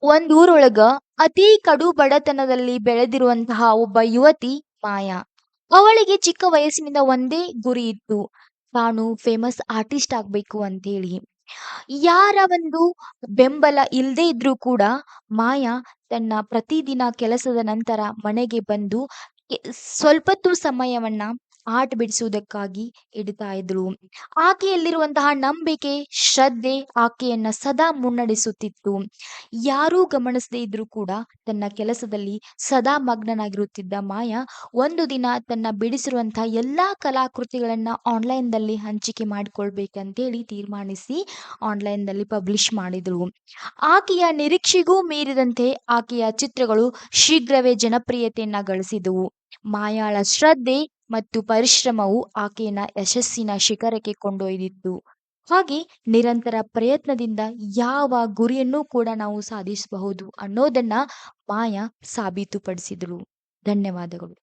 ಒಂದೂರೊಳಗ ಅತೀ ಕಡು ಬಡತನದಲ್ಲಿ ಬೆಳೆದಿರುವಂತಹ ಒಬ್ಬ ಯುವತಿ ಮಾಯಾ. ಅವಳಿಗೆ ಚಿಕ್ಕ ವಯಸ್ಸಿನಿಂದ ಒಂದೇ ಗುರಿ ಇತ್ತು. ತಾನು ಫೇಮಸ್ ಆರ್ಟಿಸ್ಟ್ ಆಗ್ಬೇಕು ಅಂತೇಳಿ. ಯಾರ ಒಂದು ಬೆಂಬಲ ಇಲ್ಲದೆ ಇದ್ರೂ ಕೂಡ ಮಾಯಾ ತನ್ನ ಪ್ರತಿದಿನ ಕೆಲಸದ ನಂತರ ಮನೆಗೆ ಬಂದು ಸ್ವಲ್ಪತ್ತು ಸಮಯವನ್ನ ಆಟ ಬಿಡಿಸುವುದಕ್ಕಾಗಿ ಇಡ್ತಾ ಇದ್ರು. ಆಕೆಯಲ್ಲಿರುವಂತಹ ನಂಬಿಕೆ, ಶ್ರದ್ಧೆ ಆಕೆಯನ್ನ ಸದಾ ಮುನ್ನಡೆಸುತ್ತಿತ್ತು. ಯಾರೂ ಗಮನಿಸದೇ ಇದ್ರೂ ಕೂಡ ತನ್ನ ಕೆಲಸದಲ್ಲಿ ಸದಾ ಮಗ್ನನಾಗಿರುತ್ತಿದ್ದ ಮಾಯಾ ಒಂದು ದಿನ ತನ್ನ ಬಿಡಿಸಿರುವಂತಹ ಎಲ್ಲಾ ಕಲಾಕೃತಿಗಳನ್ನ ಆನ್‌ಲೈನ್‌ದಲ್ಲಿ ಹಂಚಿಕೆ ಮಾಡಿಕೊಳ್ಬೇಕಂತೇಳಿ ತೀರ್ಮಾನಿಸಿ ಆನ್‌ಲೈನ್‌ದಲ್ಲಿ ಪಬ್ಲಿಷ್ ಮಾಡಿದ್ರು. ಆಕೆಯ ನಿರೀಕ್ಷೆಗೂ ಮೀರಿದಂತೆ ಆಕೆಯ ಚಿತ್ರಗಳು ಶೀಘ್ರವೇ ಜನಪ್ರಿಯತೆಯನ್ನ ಗಳಿಸಿದವು. ಮಾಯಾಳ ಶ್ರದ್ಧೆ ಮತ್ತು ಪರಿಶ್ರಮವು ಆಕೆಯನ್ನ ಯಶಸ್ಸಿನ ಶಿಖರಕ್ಕೆ ಕೊಂಡೊಯ್ದಿತ್ತು. ಹಾಗೆ ನಿರಂತರ ಪ್ರಯತ್ನದಿಂದ ಯಾವ ಗುರಿಯನ್ನೂ ಕೂಡ ನಾವು ಸಾಧಿಸಬಹುದು ಅನ್ನೋದನ್ನ ಮಾಯಾ ಸಾಬೀತುಪಡಿಸಿದಳು. ಧನ್ಯವಾದಗಳು.